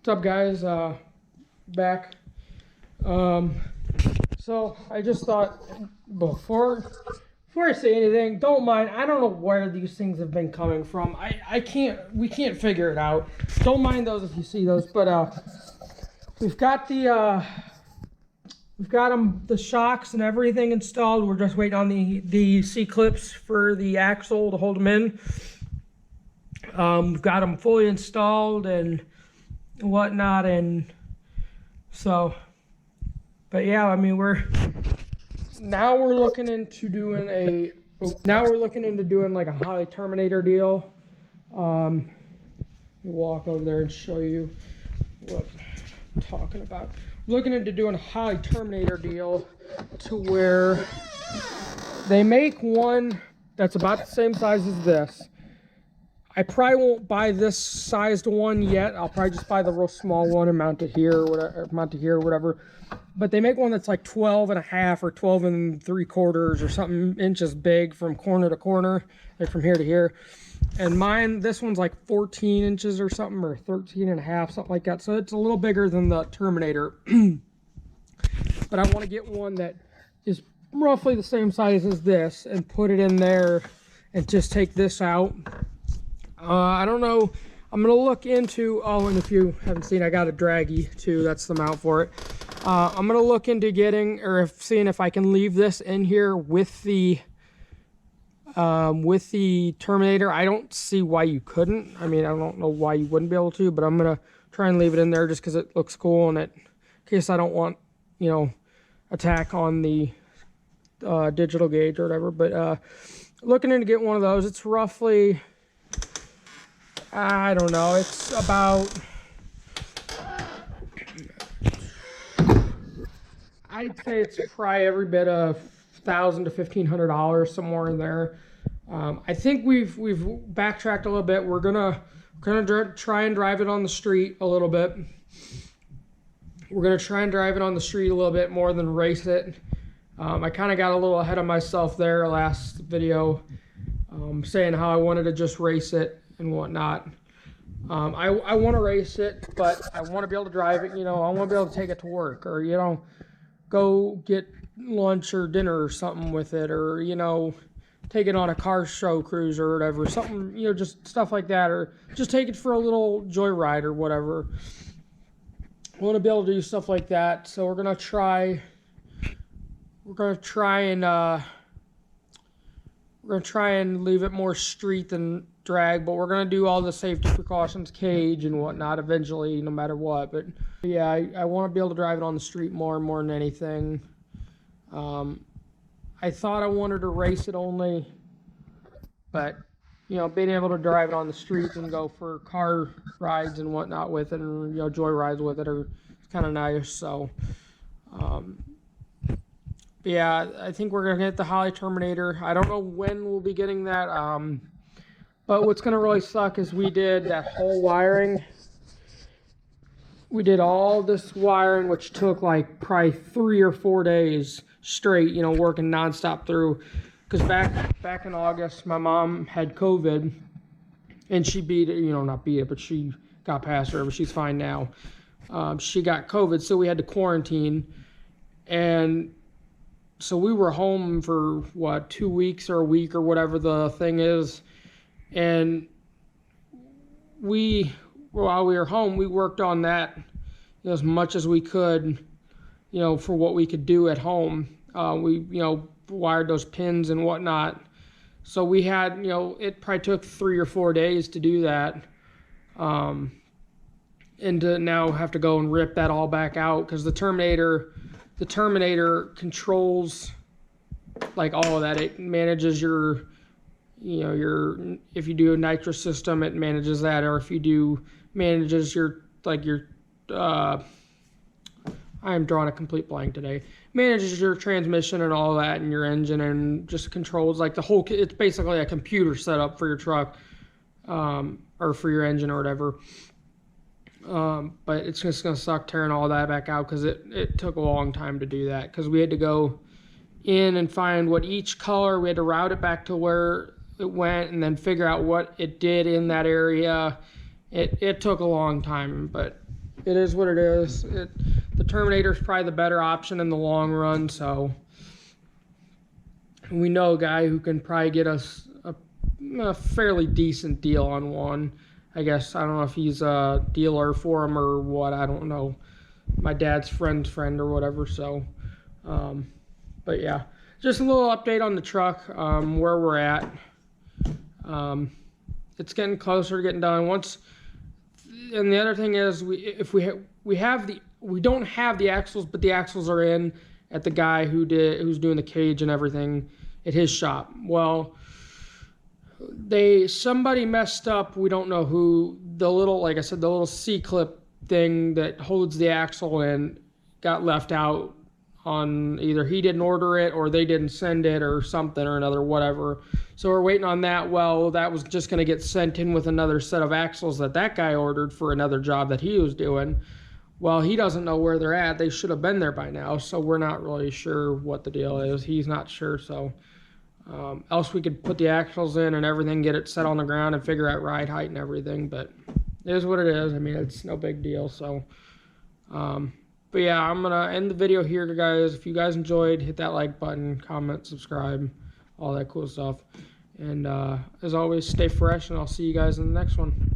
What's up, guys? Back. So I just thought before I say anything, don't mind. I don't know where these things have been coming from. We can't figure it out. Don't mind those if you see those. But we've got the shocks and everything installed. We're just waiting on the C clips for the axle to hold them in. We've got them fully installed and whatnot, and so, but yeah, I mean, we're looking into doing like a Holly Terminator deal. We'll walk over there and show you what I'm talking about. Looking into doing a Holly Terminator deal to where they make one that's about the same size as this. I probably won't buy this sized one yet. I'll probably just buy the real small one and mount it here or whatever. But they make one that's like 12.5 or 12 3/4 or something inches big from corner to corner, like from here to here. And mine, this one's like 14 inches or something, or 13.5, something like that. So it's a little bigger than the Terminator. But I want to get one that is roughly the same size as this and put it in there and just take this out. I don't know. I'm going to look into, oh, and if you haven't seen, I got a draggy too. That's the mount for it. I'm going to look into seeing if I can leave this in here with the Terminator. I don't see why you couldn't. I mean, I don't know why you wouldn't be able to, but I'm going to try and leave it in there just because it looks cool, and in case I don't want, attack on the digital gauge or whatever. But looking into get one of those. It's roughly, I don't know, it's about, I'd say it's probably every bit of $1,000 to $1,500, somewhere in there. I think we've backtracked a little bit. We're gonna try and drive it on the street a little bit. We're gonna try and drive it on the street a little bit more than race it. I kind of got a little ahead of myself there last video, saying how I wanted to just race it and whatnot. I want to race it, but I want to be able to drive it. I want to be able to take it to work, or go get lunch or dinner or something with it, or take it on a car show cruise or whatever, something, just stuff like that, or just take it for a little joyride or whatever. I want to be able to do stuff like that, so we're gonna try and leave it more street than drag, but we're gonna do all the safety precautions, cage and whatnot, eventually, no matter what. But yeah, I want to be able to drive it on the street more than anything. I thought I wanted to race it only, but being able to drive it on the streets and go for car rides and whatnot with it, and joy rides with it, are kind of nice. So yeah, I think we're gonna get the Holly Terminator. I don't know when we'll be getting that. But what's gonna really suck is we did that whole wiring. We did all this wiring, which took like probably 3 or 4 days straight, working nonstop through. Because back in August, my mom had COVID, and she beat it, not beat it, but she got past her, but she's fine now. She got COVID, so we had to quarantine. And so we were home for, 2 weeks or a week or whatever the thing is. And while we were home, we worked on that as much as we could, for what we could do at home. We, wired those pins and whatnot. So we had, it probably took 3 or 4 days to do that. And to now have to go and rip that all back out, because the Terminator controls like all of that. It manages your, if you do a nitrous system, it manages that, or if you manages your, I am drawing a complete blank today. Manages your transmission and all that, and your engine, and just controls like the whole. It's basically a computer setup for your truck, or for your engine or whatever. But it's just gonna suck tearing all that back out, because it took a long time to do that, because we had to go in and find what each color. We had to route it back to where it went, and then figure out what it did in that area. It took a long time, but it is what it is. The Terminator is probably the better option in the long run, so we know a guy who can probably get us a fairly decent deal on one. I guess, I don't know if he's a dealer for him or what, I don't know. My dad's friend's friend or whatever, so, but yeah. Just a little update on the truck, where we're at. It's getting closer to getting done. And the other thing is, we don't have the axles, but the axles are in at the guy who's doing the cage and everything at his shop. Well, somebody messed up. We don't know who. Like I said, the little C-clip thing that holds the axle in got left out on either he didn't order it or they didn't send it or something or another, whatever. So we're waiting on that. Well, that was just going to get sent in with another set of axles that guy ordered for another job that he was doing. Well, he doesn't know where they're at. They should have been there by now, so we're not really sure what the deal is. He's not sure, so else we could put the axles in and everything, get it set on the ground and figure out ride height and everything, but it is what it is. I mean, it's no big deal, so but yeah, I'm going to end the video here, guys. If you guys enjoyed, hit that like button, comment, subscribe, all that cool stuff. And as always, stay fresh, and I'll see you guys in the next one.